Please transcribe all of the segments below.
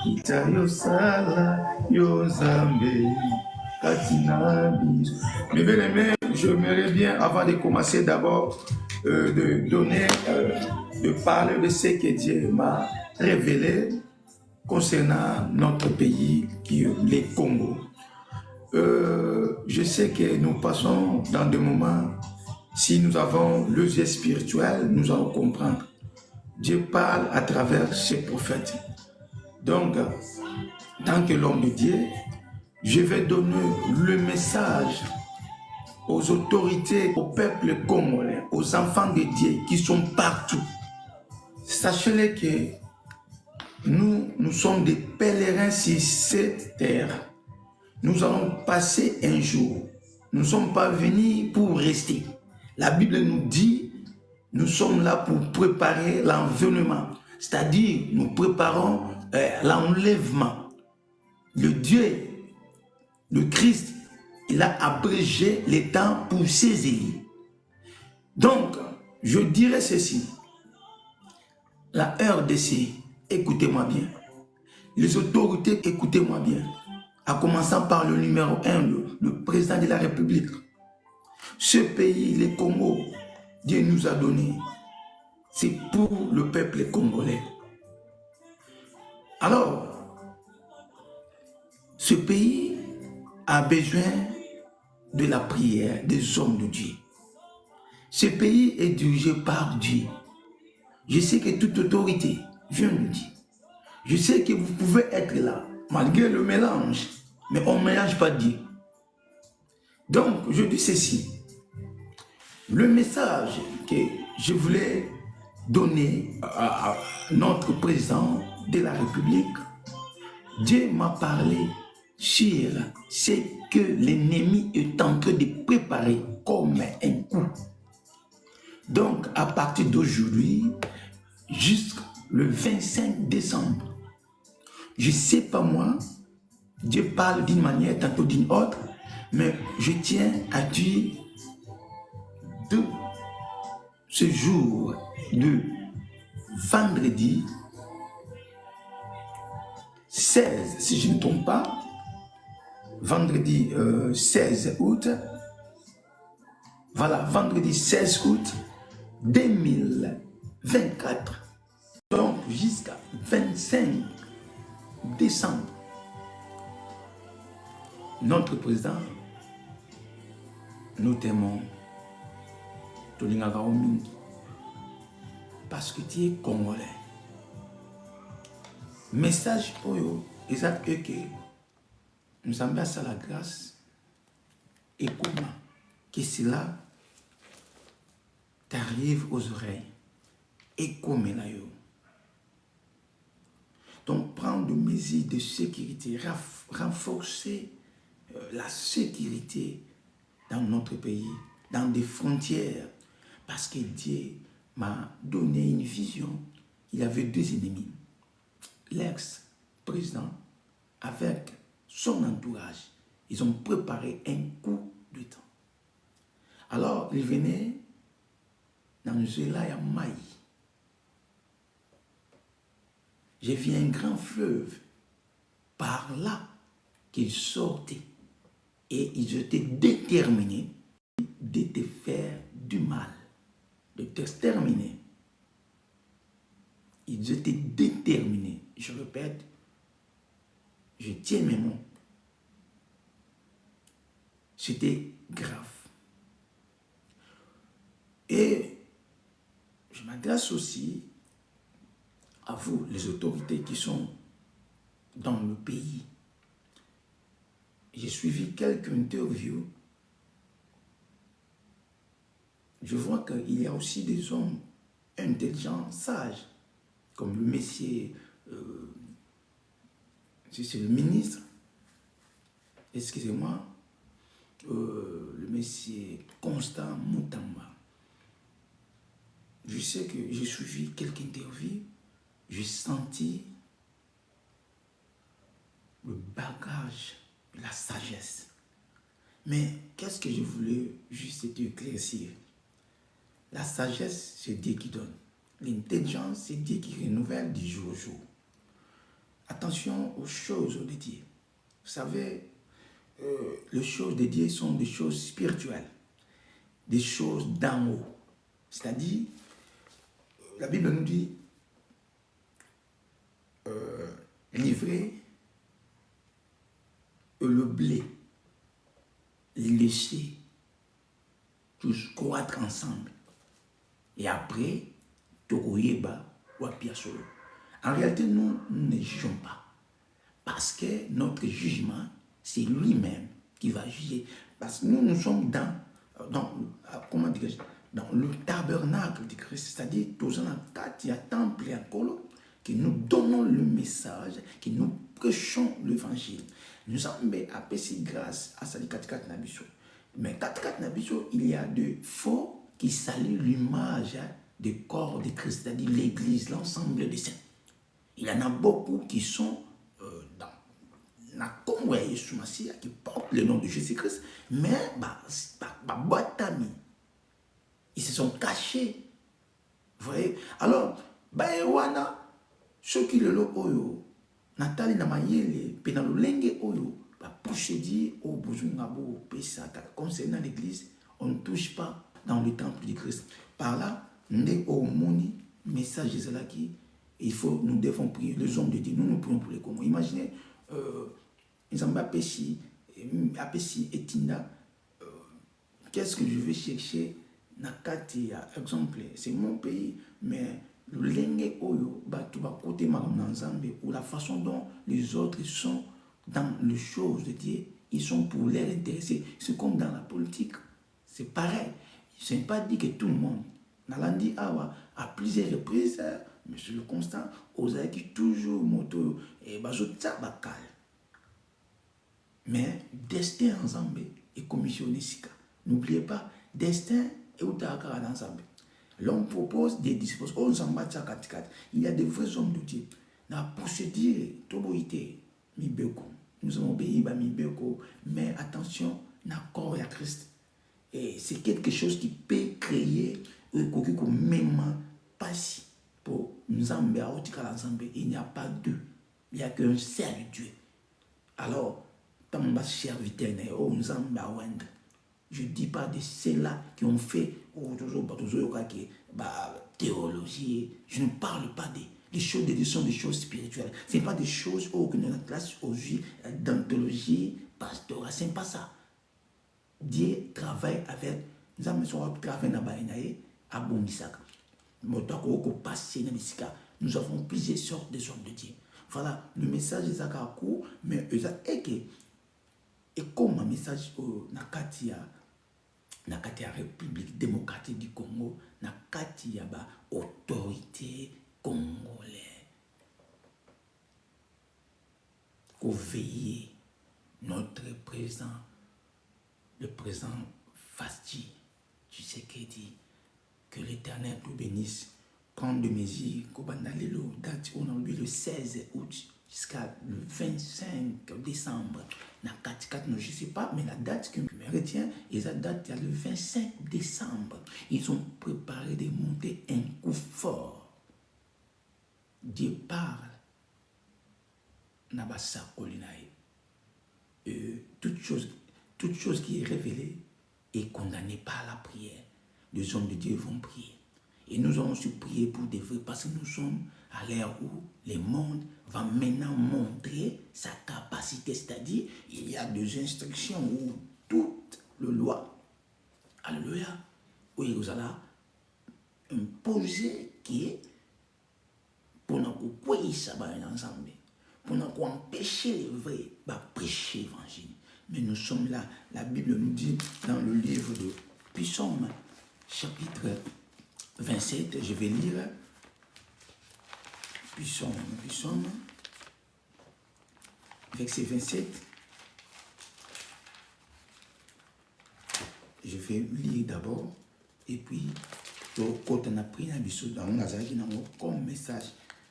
Kita yosala yozambe katinabi. Mes bien-aimés, j'aimerais bien, avant de commencer, d'abord de parler de ce que Dieu m'a révélé concernant notre pays, qui est le Congo. Je sais que nous passons dans des moments, si nous avons le yeux spirituel, nous allons comprendre. Dieu parle à travers ses prophètes. Donc, tant que l'homme de Dieu, je vais donner le message aux autorités, au peuple congolais, aux enfants de Dieu qui sont partout. Sachez-le que nous sommes des pèlerins sur cette terre. Nous allons passer un jour. Nous ne sommes pas venus pour rester. La Bible nous dit, nous sommes là pour préparer l'environnement. C'est-à-dire, nous préparons l'enlèvement. Le Dieu, le Christ, il a abrégé les temps pour ses élus. Donc, je dirais ceci. La RDC, écoutez-moi bien. Les autorités, écoutez-moi bien. En commençant par le numéro 1, le président de la République. Ce pays, le Congo, Dieu nous a donné. C'est pour le peuple congolais. Alors, ce pays a besoin de la prière des hommes de Dieu. Ce pays est dirigé par Dieu. Je sais que toute autorité vient de Dieu. Je sais que vous pouvez être là, malgré le mélange, mais on ne mélange pas Dieu. Donc, je dis ceci. Le message que je voulais donner à notre président de la République, Dieu m'a parlé sur ce que l'ennemi est en train de préparer comme un coup. Donc, à partir d'aujourd'hui, jusqu'au 25 décembre, je ne sais pas moi, Dieu parle d'une manière, tantôt d'une autre, mais je tiens à dire de ce jour de vendredi 16, si je ne me trompe pas, vendredi 16 août, voilà, vendredi 16 août 2024, donc jusqu'à 25 décembre, notre président, nous t'aimons, parce que tu es congolais. Message pour eux, exact que nous avons à la grâce et comment que cela t'arrive aux oreilles et comment là. Donc prendre des mesures de sécurité, renforcer la sécurité dans notre pays, dans des frontières, parce que Dieu m'a donné une vision. Il avait deux ennemis. L'ex-président avec son entourage, ils ont préparé un coup de temps. Alors, il venait dans Zelaya Maï. J'ai vu un grand fleuve par là qu'ils sortaient et ils étaient déterminés de te faire du mal, de t'exterminer. Ils étaient déterminés. Je répète, je tiens mes mots. C'était grave. Et je m'adresse aussi à vous, les autorités qui sont dans le pays. J'ai suivi quelques interviews. Je vois qu'il y a aussi des hommes intelligents, sages, comme le monsieur, c'est le ministre, excusez-moi, le monsieur Constant Moutamba. Je sais que j'ai suivi quelques interviews, j'ai senti le bagage, la sagesse. Mais qu'est-ce que je voulais juste éclaircir? La sagesse, c'est Dieu qui donne. L'intelligence, c'est Dieu qui renouvelle du jour au jour. attention aux choses de Dieu. Vous savez, les choses de Dieu sont des choses spirituelles, des choses d'en haut. C'est-à-dire, la Bible nous dit, livrer le blé, laisser, tous croître ensemble. Et après, Tokoyeba ou Solo. En réalité, nous ne jugeons pas. Parce que notre jugement, c'est lui-même qui va juger. Parce que nous sommes comment dire, dans le tabernacle de Christ, c'est-à-dire tous en il y a temple et un colo, que nous donnons le message, que nous prêchons l'évangile. Nous sommes appelés grâce à sa Katikat Nabiso. Mais Katikat Nabiso, il y a de faux qui saluent l'image du corps de Christ, c'est-à-dire l'Église, l'ensemble des saints. Il y en a beaucoup qui sont dans la Congo qui portent le nom de Jésus-Christ, mais ils se sont cachés. Vous voyez? Alors, ceux qui le l'ont oyo, Nathalie Namayele, Penalolenge oyo, procédure au Bouzungabo, Pesata, concernant l'église, on ne touche pas dans le temple du Christ. Par là, message de cela qui, nous devons prier. Les hommes de Dieu, nous prions pour les Congos. Imaginez, Apesi et Tinda, qu'est-ce que je vais chercher? Nakati, exemple, c'est mon pays, mais le lenge oyo, côté magamnanzambe, ou la façon dont les autres sont dans les choses de Dieu, ils sont pour les intéresser. C'est comme dans la politique, c'est pareil. Ce n'est pas dit que tout le monde. Nalandi Awa, à plusieurs reprises, monsieur le constant, osait qui toujours moto et bazota bakal. Mais destin ensemble est commissionné sika. N'oubliez pas, destin est outakara ensemble. L'homme propose des dispositions. Il y a des vrais hommes de Dieu. La procédure, toboïté, mibeko. Nous avons obéi à mibeko, mais attention, l'accord à Christ. Et c'est quelque chose qui peut créer même pas si pour nous ensemble. Il n'y a pas deux. Il n'y a qu'un seul Dieu. Alors, je ne dis pas de ceux-là qui ont fait théologie. Je ne parle pas des choses de Dieu, sont des choses spirituelles. Ce n'est pas des choses que nous classe aujourd'hui d'anthologie, pastorale. Ce n'est pas ça. Dieu travaille avec nous avons plusieurs sortes de hommes de Dieu. Voilà, le message de Zakakou, mais et comme un message au Nakatia République démocratique du Congo, Nakatia autorité congolaise. Qu'on veille notre président, le président Fasti, tu sais qu'il dit que l'Éternel nous bénisse. Prendre des mesures, date on a oublié le 16 août jusqu'à le 25 décembre. Je ne sais pas, mais la date que je me retiens, et la date, il y a le 25 décembre. Ils ont préparé de monter un coup fort. Dieu parle. Nabasa Kolinaï. Toute chose qui est révélée est condamnée par la prière. Les hommes de Dieu vont prier. Et nous allons se prier pour des vrais, parce que nous sommes à l'ère où le monde va maintenant montrer sa capacité. C'est-à-dire, il y a des instructions où toute la loi, alléluia, où il vous a imposé qui est pour nous quoi ça va ensemble, pour nous empêcher les vrais, prêcher l'évangile. Mais nous sommes là, la Bible nous dit dans le livre de Psaume, chapitre 27, je vais lire Psaume, verset 27. Je vais lire d'abord, et puis, quand on a pris comme message,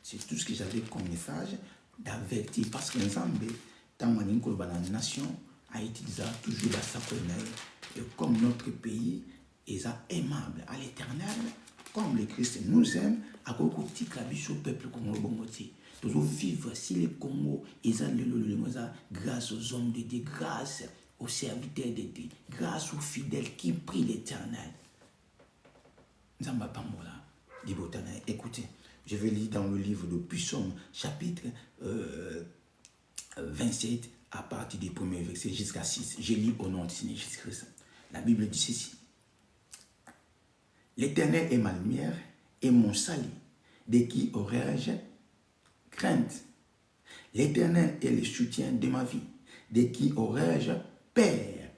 c'est tout ce que j'avais comme message, d'avertir, parce que l'ensemble, dans la nation, Haïti a toujours la saconaille, et comme notre pays est aimable à l'Éternel, comme le Christ nous aime, à côté de la biche au peuple comme le bon côté. Toujours vivre si le Congo, grâce aux hommes de Dieu, grâce aux serviteurs de Dieu, grâce aux fidèles qui prient l'Éternel. Écoutez, je vais lire dans le livre de Psaume, chapitre 27, à partir du premier verset jusqu'à 6. Je lis au nom du Seigneur Jésus-Christ. La Bible dit ceci. L'Éternel est ma lumière et mon salut. De qui aurais-je crainte? L'Éternel est le soutien de ma vie. De qui aurais-je peur?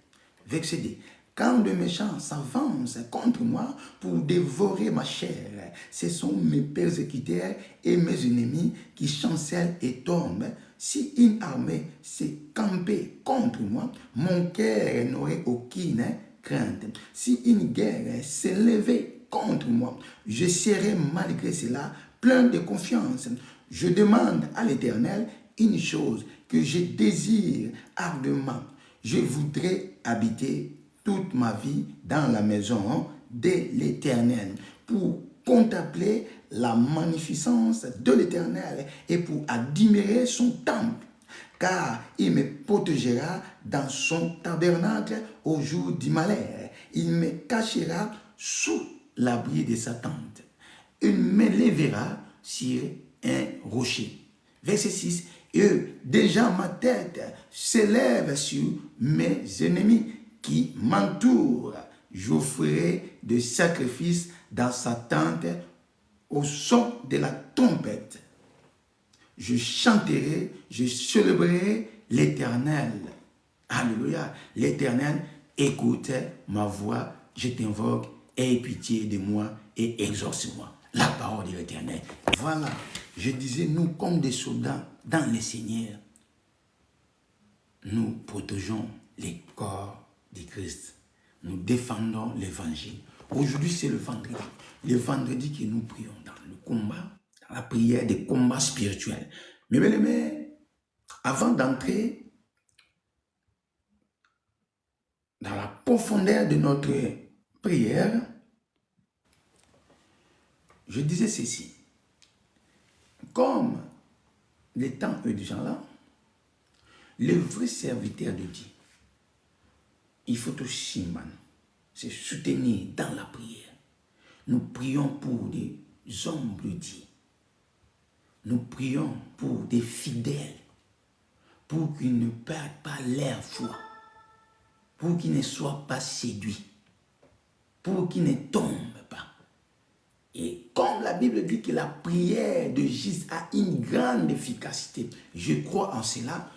Verset 2. Quand de méchants s'avancent contre moi pour dévorer ma chair, ce sont mes persécuteurs et mes ennemis qui chancellent et tombent. Si une armée s'est campée contre moi, mon cœur n'aurait aucune crainte. Si une guerre s'est levée contre moi, je serai malgré cela plein de confiance. Je demande à l'Éternel une chose que je désire ardemment. Je voudrais habiter toute ma vie dans la maison de l'Éternel pour contempler la magnificence de l'Éternel et pour admirer son temple, car il me protégera dans son tabernacle au jour du malheur. Il me cachera sous l'abri de sa tente. Il me lèvera sur un rocher. Verset 6. Et déjà ma tête s'élève sur mes ennemis qui m'entourent. J'offrirai des sacrifices dans sa tente au son de la trompette. Je chanterai, je célébrerai l'Éternel. Alléluia. L'Éternel, écoute ma voix, je t'invoque, aie pitié de moi et exauce-moi. La parole de l'Éternel. Voilà, je disais, nous comme des soldats dans le Seigneur, nous protégeons les corps de Christ. Nous défendons l'évangile. Aujourd'hui, c'est le vendredi. Le vendredi que nous prions dans le combat, dans la prière des combats spirituels. Mais bien aimés, avant d'entrer dans la profondeur de notre prière, je disais ceci. Comme les temps urgents là, le vrai serviteur de Dieu, il faut aussi se soutenir dans la prière. Nous prions pour des hommes de Dieu. Nous prions pour des fidèles, pour qu'ils ne perdent pas leur foi, pour qu'ils ne soient pas séduits, pour qu'ils ne tombent pas. Et comme la Bible dit que la prière de Jésus a une grande efficacité, je crois en cela,